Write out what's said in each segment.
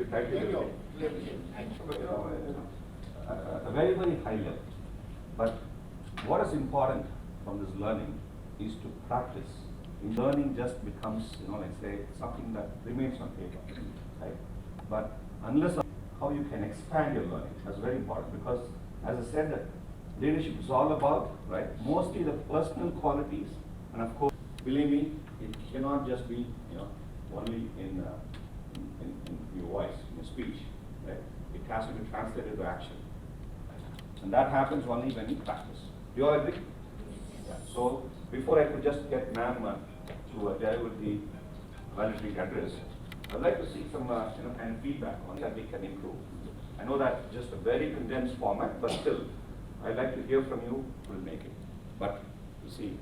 try to a very, very high level. But what is important from this learning is to practice. Learning just becomes, let's say, something that remains on paper, right? But unless how you can expand your learning, that's very important, because as I said, that leadership is all about, right, mostly the personal qualities, and of course, believe me, it cannot just be, only in your voice, in your speech, right? It has to be translated to action, and that happens only when you practice. Do you all agree? Yeah. So before I could just get ma'am to deliver the valedictory address, I'd like to see some kind of feedback on that we can improve. I know that just a very condensed format, but still, I'd like to hear from you who will make it. But you see,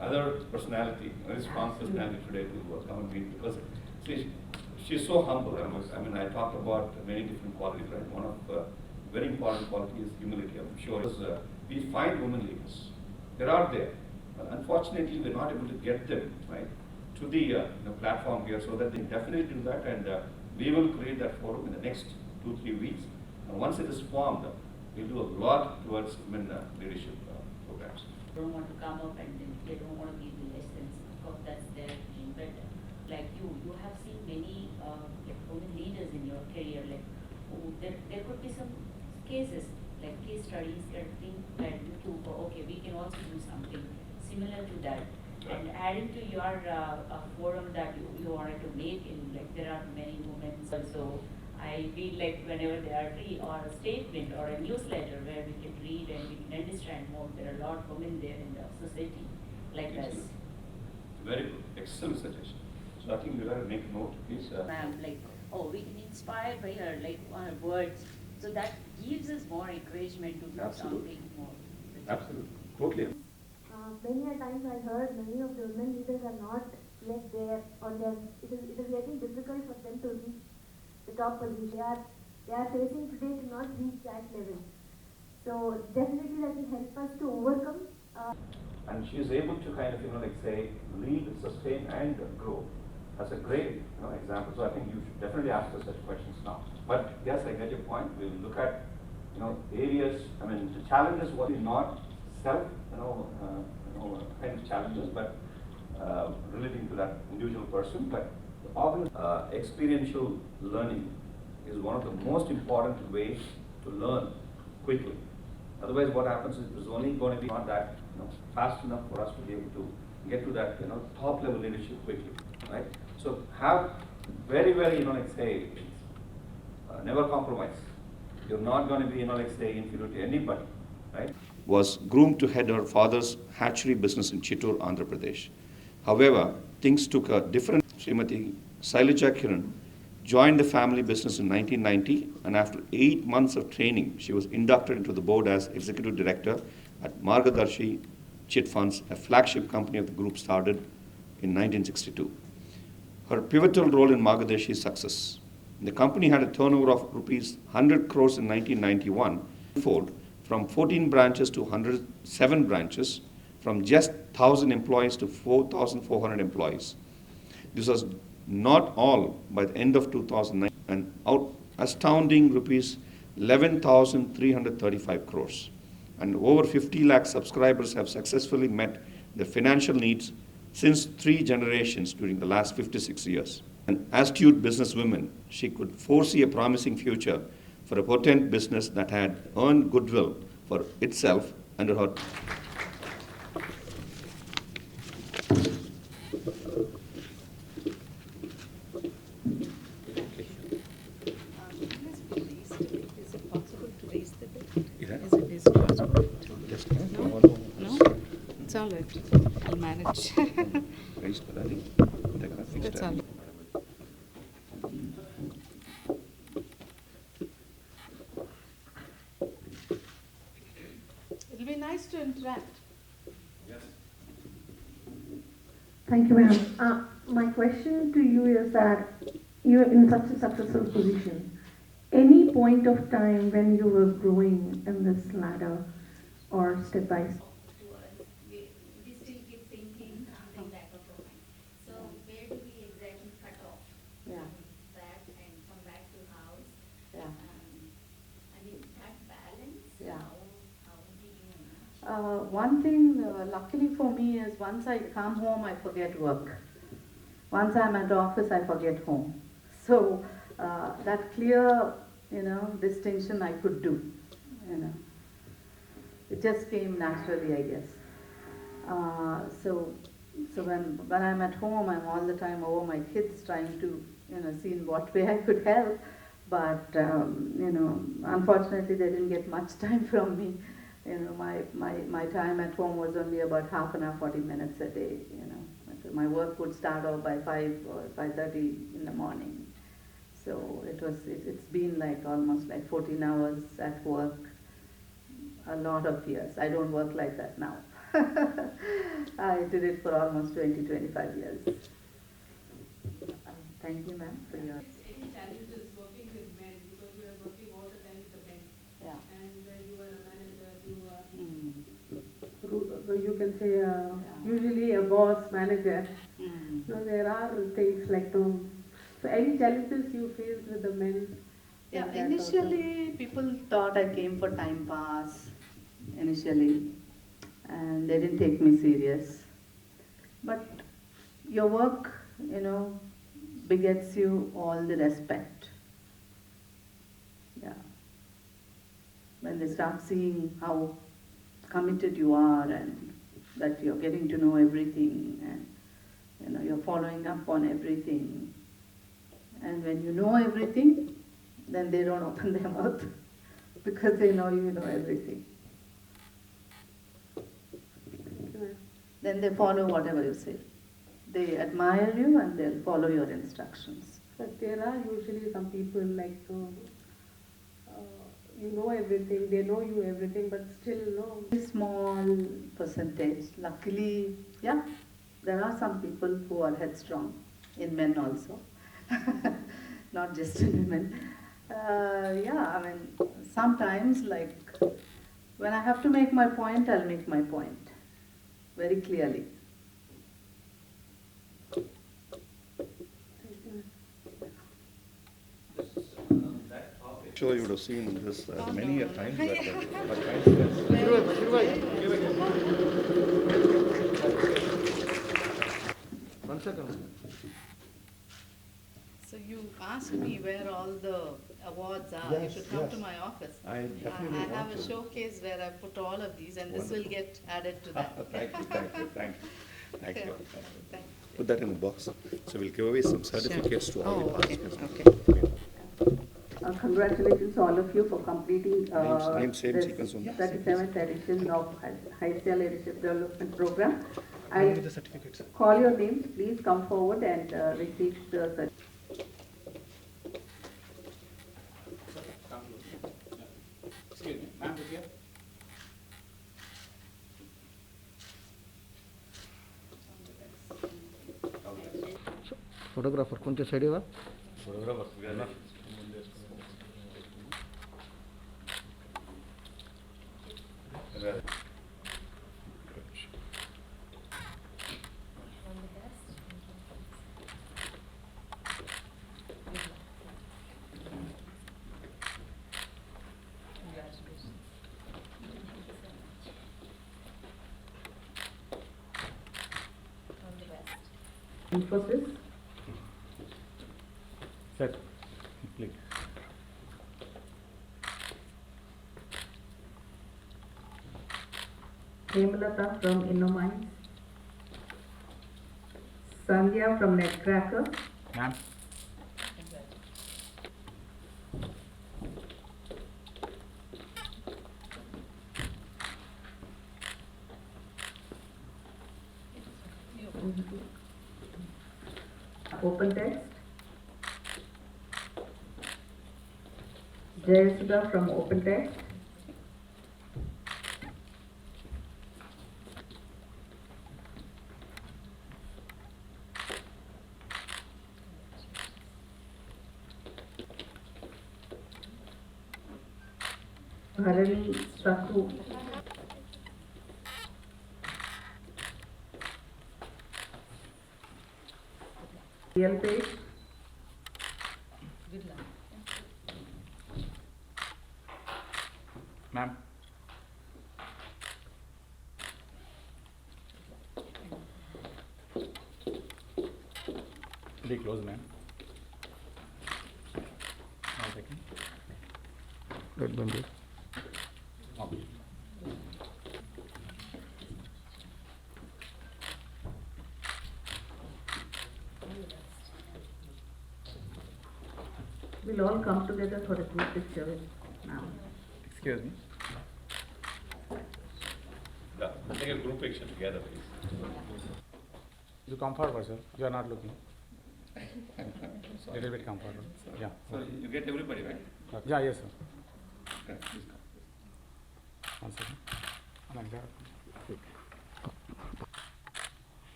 other personality, very strong personality today to come and meet, because see, she's so humble. I mean, I talked about many different qualities, right? One of very important quality is humility. I'm sure we find women leaders. They are there. But unfortunately, we're not able to get them, right, to the platform here, so that they definitely do that, and we will create that forum in the next 2-3 weeks. And once it is formed, we'll do a lot towards women leadership programs. Don't want to come up and they don't want to give the lessons. Of course, that's their thing. But like you have seen many women leaders in your career. Like there could be some cases, like case studies that think that you two, okay, we can also do something similar to that. And adding to your forum that you wanted to make, in like there are many women also. I feel like whenever they are free, or a statement or a newsletter where we can read and we can understand more. There are a lot of women there in the society like us. Very good, excellent suggestion. So I think we have to make a note, please. Ma'am, like, we can inspire by her like words. So that gives us more encouragement to do something more. Absolutely, totally. Many a times I heard many of the women leaders are not yet there, or it is getting difficult for them to reach the top position. They are facing today to not reach that level. So definitely that will help us to overcome. And she is able to kind of, say, lead, sustain, and grow. That's a great, example. So I think you should definitely ask her such questions now. But yes, I get your point. We'll look at, areas. I mean, the challenges were not self, kind of challenges, but relating to that individual person. But experiential learning is one of the most important ways to learn quickly. Otherwise, what happens is it's only going to be not that fast enough for us to be able to get to that top level leadership quickly, right? So have very, very never compromise. You're not going to be inferior to anybody, right? Was groomed to head her father's hatchery business in Chittoor, Andhra Pradesh. However, things took a different. Srimati Shailaja Kiran joined the family business in 1990, and after 8 months of training, she was inducted into the board as executive director at Margadarshi Chit Funds, a flagship company of the group started in 1962. Her pivotal role in Margadarshi's success. The company had a turnover of rupees 100 crores in 1991, from 14 branches to 107 branches, from just 1,000 employees to 4,400 employees. This was not all by the end of 2009, an astounding rupees 11,335 crores. And over 50 lakh subscribers have successfully met their financial needs since 3 generations during the last 56 years. An astute businesswoman, she could foresee a promising future for a potent business that had earned goodwill for itself under her. Is it possible to raise the bit? Is it possible to? No? It's all right. I'll manage. That's all. It'll be nice to interact. Yes. Thank you, ma'am. My question to you is that you're in such a successful position. Any point of time when you were growing in this ladder or step by step? We still keep thinking something back of our mind. So where do we exactly cut off? Yeah. That and come back One thing, luckily for me, is once I come home, I forget work. Once I'm at the office, I forget home. So that clear, distinction I could do. You know, it just came naturally, I guess. So when I'm at home, I'm all the time over my kids, trying to see in what way I could help. But unfortunately, they didn't get much time from me. My time at home was only about half an hour, 40 minutes a day. My work would start off by 5 or 5:30 in the morning. So it's been like almost like 14 hours at work, a lot of years. I don't work like that now. I did it for almost 20-25 years. Thank you, ma'am, for your... Any challenges working with men, because you are working all the time with the men, Yeah. and you are a manager, you are You can say usually a boss, manager. So there are things like so any challenges you face with the men? Yeah, in that initially people thought I came for time pass, initially, and they didn't take me serious. But your work, begets you all the respect. Yeah. When they start seeing how committed you are and that you're getting to know everything and you're following up on everything. And when you know everything, then they don't open their mouth because they know you know everything. Then they follow whatever you say. They admire you and they'll follow your instructions. But there are usually some people like you know everything, they know you everything, but still no. Very small percentage. Luckily, yeah, there are some people who are headstrong, in men also, not just in women. Yeah, I mean, sometimes like when I have to make my point, I'll make my point very clearly. Sure, you would have seen this many a times. One second. So you asked me where all the awards are. Yes, You should come yes. to my office. I definitely I want have a to. showcase where I put all of these, and this will Wonderful. get added to that. Thank you. Okay. Thank you. Thank Put that in the box. So we'll give away some certificates to all the Oh, okay, participants. okay. Congratulations all of you for completing Name, same this sequence only. 37th edition of Hysea Leadership Development Program. Along I with the certificates. call your names, please come forward and receive the certificate. Excuse me, ma'am, with you? Photographer ಕೊಂಚ side ಇವ Infosys, sir please Hemalata from InnoMinds, Sandhya from Netcracker, ma'am OpenText, Jayasudha from OpenText, Bharani Sakhu, Real Page, ma'am Be close, ma'am. 1 second. Red band. Okay. We'll all come together for a group picture now. Excuse me. Yeah, take a group picture together, please. You come forward, sir. You are not looking. Little bit come forward. Yeah. So you get everybody, right? Okay. Yeah, yes, sir. Okay, please come. 1 second. Like that.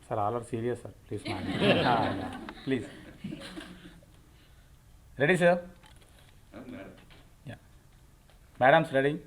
Sir, all are serious, sir. Please, man. Yeah. Please. Ready, sir? I'm married. Yeah. Madam's ready.